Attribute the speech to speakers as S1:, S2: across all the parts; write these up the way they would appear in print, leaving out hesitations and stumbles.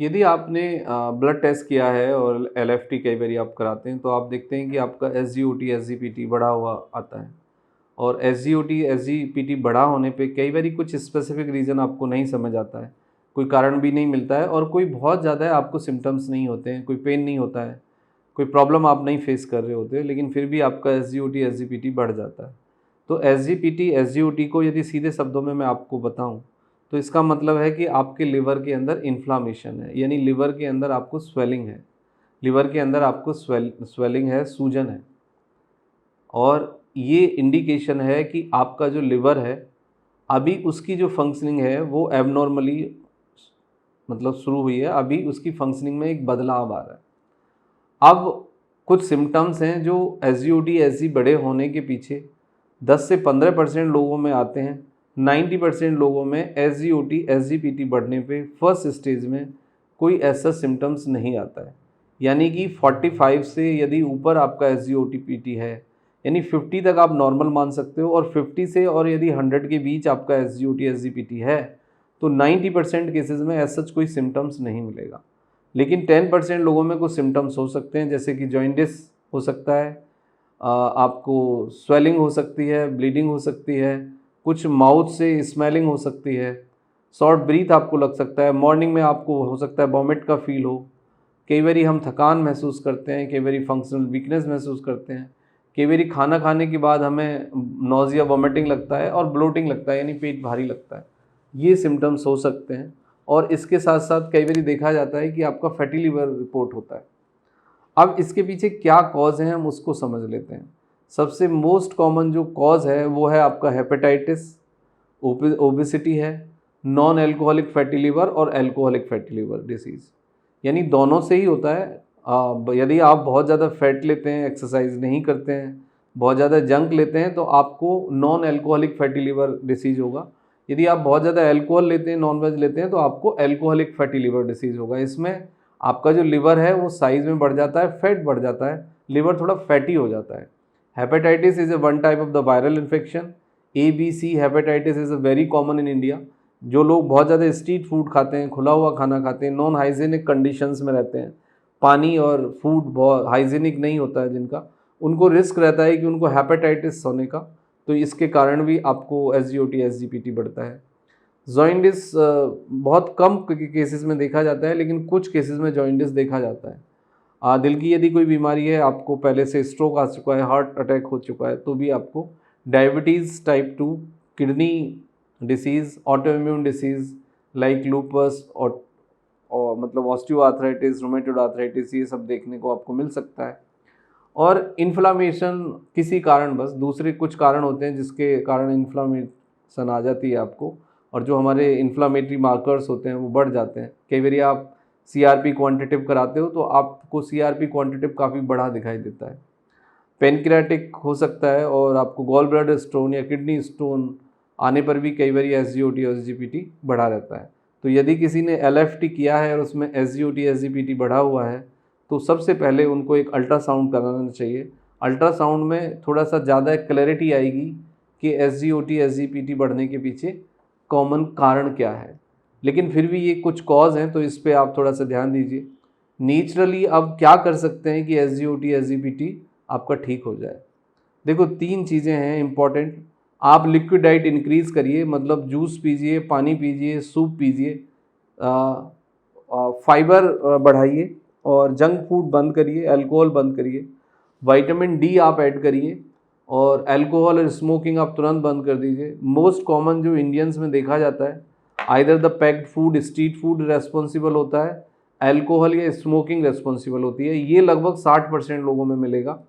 S1: यदि आपने blood test किया है और एलएफटी कई बार आप कराते हैं तो आप देखते हैं कि आपका एसजीओटी एसजीपीटी बढ़ा हुआ आता है। और एसजीओटी एसजीपीटी बढ़ा होने पे कई बार कुछ स्पेसिफिक रीज़न आपको नहीं समझ आता है, कोई कारण भी नहीं मिलता है और कोई बहुत ज़्यादा है आपको सिम्टम्स नहीं होते हैं, कोई पेन नहीं होता है, कोई प्रॉब्लम आप नहीं फेस कर रहे होते, लेकिन फिर भी आपका एसजीओटी एसजीपीटी बढ़ जाता है। तो एसजीपीटी एसजीओटी को यदि सीधे शब्दों में मैं आपको बताऊं तो इसका मतलब है कि आपके लिवर के अंदर इन्फ्लामेशन है, यानी लिवर के अंदर आपको स्वेलिंग है, लिवर के अंदर आपको स्वेलिंग है, सूजन है। और ये इंडिकेशन है कि आपका जो लिवर है अभी उसकी जो फंक्शनिंग है वो एबनॉर्मली मतलब शुरू हुई है, अभी उसकी फंक्शनिंग में एक बदलाव आ रहा है। अब कुछ सिम्टम्स हैं जो एसजीओटी एसजी बड़े होने के पीछे 10 से 15% लोगों में आते हैं। 90% लोगों में एसजीओटी एसजीपीटी बढ़ने पे फर्स्ट स्टेज में कोई ऐसा सिम्टम्स नहीं आता है। यानी कि 45 से यदि ऊपर आपका एसजीओटी पीटी है, यानी 50 तक आप नॉर्मल मान सकते हो, और 50 से और यदि 100 के बीच आपका एसजीओटी एसजीपीटी है तो 90% केसेस में ऐसा कोई सिम्टम्स नहीं मिलेगा। लेकिन 10% लोगों में कुछ सिम्टम्स हो सकते हैं, जैसे कि जॉइंटिस हो सकता है, आपको स्वेलिंग हो सकती है, ब्लीडिंग हो सकती है, कुछ माउथ से स्मेलिंग हो सकती है, शॉर्ट ब्रीथ आपको लग सकता है, मॉर्निंग में आपको हो सकता है वॉमिट का फील हो, कई बारी हम थकान महसूस करते हैं, कई बारी फंक्शनल वीकनेस महसूस करते हैं, कई बारी खाना खाने के बाद हमें नोज़िया वॉमिटिंग लगता है और ब्लोटिंग लगता है, यानी पेट भारी लगता है। ये सिम्टम्स हो सकते हैं। और इसके साथ साथ कई बारी देखा जाता है कि आपका फैटी लिवर रिपोर्ट होता है। अब इसके पीछे क्या कॉज है हम उसको समझ लेते हैं। सबसे मोस्ट कॉमन जो कॉज है वो है आपका हेपेटाइटिस, ओबेसिटी है, नॉन एल्कोहलिक फैटी लिवर और एल्कोहलिक फैटी लिवर डिसीज़, यानी दोनों से ही होता है। यदि आप बहुत ज़्यादा फैट लेते हैं, एक्सरसाइज नहीं करते हैं, बहुत ज़्यादा जंक लेते हैं तो आपको non alcoholic fatty liver disease होगा। यदि आप बहुत ज़्यादा अल्कोहल लेते हैं, नॉन वेज लेते हैं तो आपको एल्कोहलिक फैटी लिवर डिसीज़ होगा। इसमें आपका जो लिवर है वो साइज़ में बढ़ जाता है, फैट बढ़ जाता है, लिवर थोड़ा फैटी हो जाता है। Hepatitis is a one type of the viral infection. ABC hepatitis is a very common in India. जो लोग बहुत ज़्यादा स्ट्रीट फूड खाते हैं, खुला हुआ खाना खाते हैं, नॉन हाइजीनिक कंडीशंस में रहते हैं, पानी और फूड बहुत हाइजीनिक नहीं होता है जिनका, उनको रिस्क रहता है कि उनको हेपेटाइटिस होने का। तो इसके कारण भी आपको एसजीओटी एसजीपीटी बढ़ता है। जॉइंडिस बहुत कम केसेस में देखा जाता है, लेकिन कुछ केसेस में जॉइंडिस देखा जाता है। दिल की यदि कोई बीमारी है, आपको पहले से स्ट्रोक आ चुका है, हार्ट अटैक हो चुका है, तो भी आपको diabetes type 2, kidney disease, autoimmune disease like lupus और मतलब ऑस्टियोआर्थराइटिस, रूमेटॉइड आर्थराइटिस, ये सब देखने को आपको मिल सकता है। और इन्फ्लामेशन किसी कारण, बस दूसरे कुछ कारण होते हैं जिसके कारण इन्फ्लामेशन आ जाती है आपको, और जो हमारे इन्फ्लामेटरी मार्कर्स होते हैं वो बढ़ जाते हैं। कई बार आप सीआरपी क्वांटिटिव कराते हो तो आपको सीआरपी क्वांटिटिव काफ़ी बढ़ा दिखाई देता है। पेनक्रियाटिक हो सकता है, और आपको गॉल ब्लैडर स्टोन या किडनी स्टोन आने पर भी कई बार एसजीओटी और एसजीपीटी बढ़ा रहता है। तो यदि किसी ने एलएफटी किया है और उसमें एसजीओटी एसजीपीटी बढ़ा हुआ है तो सबसे पहले उनको एक अल्ट्रासाउंड कराना चाहिए। अल्ट्रासाउंड में थोड़ा सा ज़्यादा क्लैरिटी आएगी कि एसजीओटी एसजीपीटी बढ़ने के पीछे कॉमन कारण क्या है। लेकिन फिर भी ये कुछ कॉज हैं, तो इस पे आप थोड़ा सा ध्यान दीजिए। नेचुरली अब क्या कर सकते हैं कि एसजीओटी एसजीपीटी आपका ठीक हो जाए। देखो, 3 चीज़ें हैं इम्पॉर्टेंट। आप लिक्विड डाइट इंक्रीज़ करिए, मतलब जूस पीजिए, पानी पीजिए, सूप पीजिए, फाइबर बढ़ाइए, और जंक फूड बंद करिए, अल्कोहल बंद करिए, विटामिन डी आप ऐड करिए, और अल्कोहल और स्मोकिंग आप तुरंत बंद कर दीजिए। मोस्ट कॉमन जो इंडियंस में देखा जाता है, either the packed food, street food responsible होता है, अल्कोहल या स्मोकिंग रेस्पॉन्सिबल होती है। ये लगभग 60% लोगों में मिलेगा।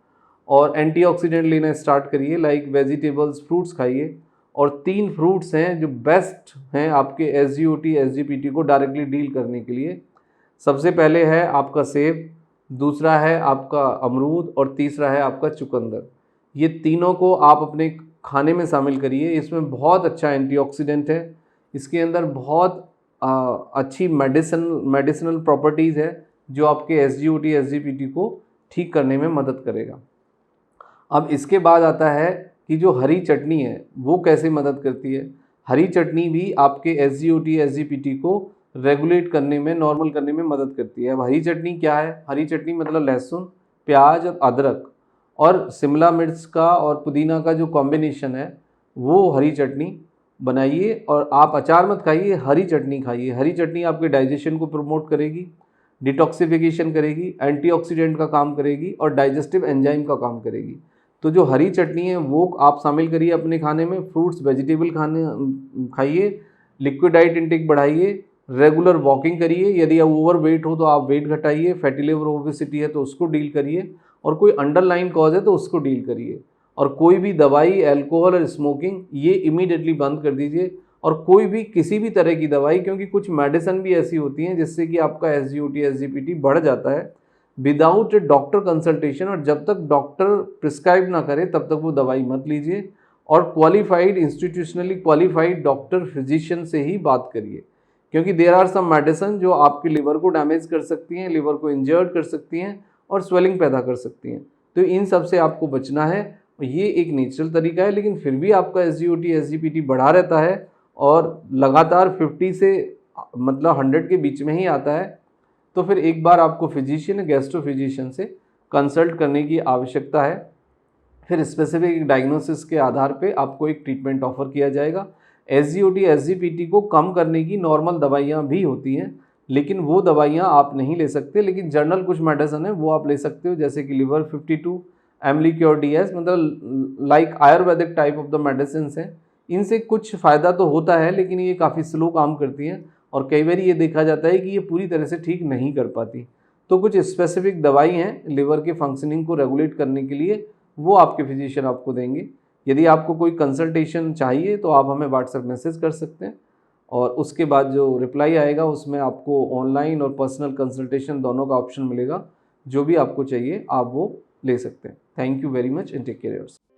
S1: और एंटीऑक्सीडेंट लेना स्टार्ट करिए, लाइक वेजिटेबल्स, फ्रूट्स खाइए। और 3 फ्रूट्स हैं जो बेस्ट हैं आपके एसजीओटी एसजीपीटी को डायरेक्टली डील करने के लिए। सबसे पहले है आपका सेब, दूसरा है आपका अमरूद, और तीसरा है आपका चुकंदर। ये तीनों को आप अपने खाने में शामिल करिए। इसमें बहुत अच्छा एंटीऑक्सीडेंट है, इसके अंदर बहुत अच्छी मेडिसिनल प्रॉपर्टीज़ है जो आपके एसजीओटी एसजीपीटी को ठीक करने में मदद करेगा। अब इसके बाद आता है कि जो हरी चटनी है वो कैसे मदद करती है। हरी चटनी भी आपके एसजीओटी एसजीपीटी को रेगुलेट करने में, नॉर्मल करने में मदद करती है। अब हरी चटनी क्या है? हरी चटनी मतलब लहसुन, प्याज और अदरक और शिमला मिर्च का और पुदीना का जो कॉम्बिनेशन है वो हरी चटनी बनाइए। और आप अचार मत खाइए, हरी चटनी खाइए। हरी चटनी आपके डाइजेशन को प्रमोट करेगी, डिटॉक्सिफिकेशन करेगी, एंटीऑक्सीडेंट का काम करेगी और डाइजेस्टिव एंजाइम का काम करेगी। तो जो हरी चटनी है वो आप शामिल करिए अपने खाने में। फ्रूट्स वेजिटेबल खाइए, लिक्विड डाइट इंटेक बढ़ाइए, रेगुलर वॉकिंग करिए। यदि आप ओवर वेट हो तो आप वेट घटाइए, फैटी लिवर ओबेसिटी है तो उसको डील करिए, और कोई अंडरलाइन कॉज है तो उसको डील करिए। और कोई भी दवाई, अल्कोहल और स्मोकिंग ये इमीडिएटली बंद कर दीजिए। और कोई भी किसी भी तरह की दवाई, क्योंकि कुछ मेडिसिन भी ऐसी होती हैं जिससे कि आपका SGOT SGPT बढ़ जाता है विदाउट डॉक्टर कंसल्टेशन, और जब तक डॉक्टर प्रिस्क्राइब ना करे तब तक वो दवाई मत लीजिए। और qualified, institutionally qualified doctor, physician से ही बात करिए, क्योंकि देयर आर सम मेडिसिन जो आपके लिवर को डैमेज कर सकती हैं, लिवर को इंजर्ड कर सकती हैं और स्वेलिंग पैदा कर सकती हैं। तो इन सब से आपको बचना है। ये एक नेचुरल तरीका है, लेकिन फिर भी आपका SGOT SGPT बढ़ा रहता है और लगातार 50 से मतलब 100 के बीच में ही आता है, तो फिर एक बार आपको फिजिशियन, गैस्ट्रो फिजिशियन से कंसल्ट करने की आवश्यकता है। फिर स्पेसिफिक डायग्नोसिस के आधार पे आपको एक ट्रीटमेंट ऑफर किया जाएगा। SGOT SGPT को कम करने की नॉर्मल दवाइयाँ भी होती हैं, लेकिन वो दवाइयाँ आप नहीं ले सकते। लेकिन जनरल कुछ मेडिसिन है वो आप ले सकते हो, जैसे कि लिवर 52, एमलीक्योर DS, मतलब like Ayurvedic type of the medicine हैं। इनसे कुछ फ़ायदा तो होता है, लेकिन ये काफ़ी स्लो काम करती हैं और कई बार ये देखा जाता है कि ये पूरी तरह से ठीक नहीं कर पाती। तो कुछ स्पेसिफिक दवाई हैं लिवर के फंक्शनिंग को रेगुलेट करने के लिए, वो आपके फिजिशियन आपको देंगे। यदि आपको कोई कंसल्टेशन चाहिए तो आप हमें व्हाट्सएप मैसेज कर सकते हैं, और उसके बाद जो रिप्लाई आएगा उसमें आपको ऑनलाइन और पर्सनल कंसल्टेशन दोनों का ऑप्शन मिलेगा। जो भी आपको चाहिए आप वो ले सकते हैं। Thank you very much and take care yourself.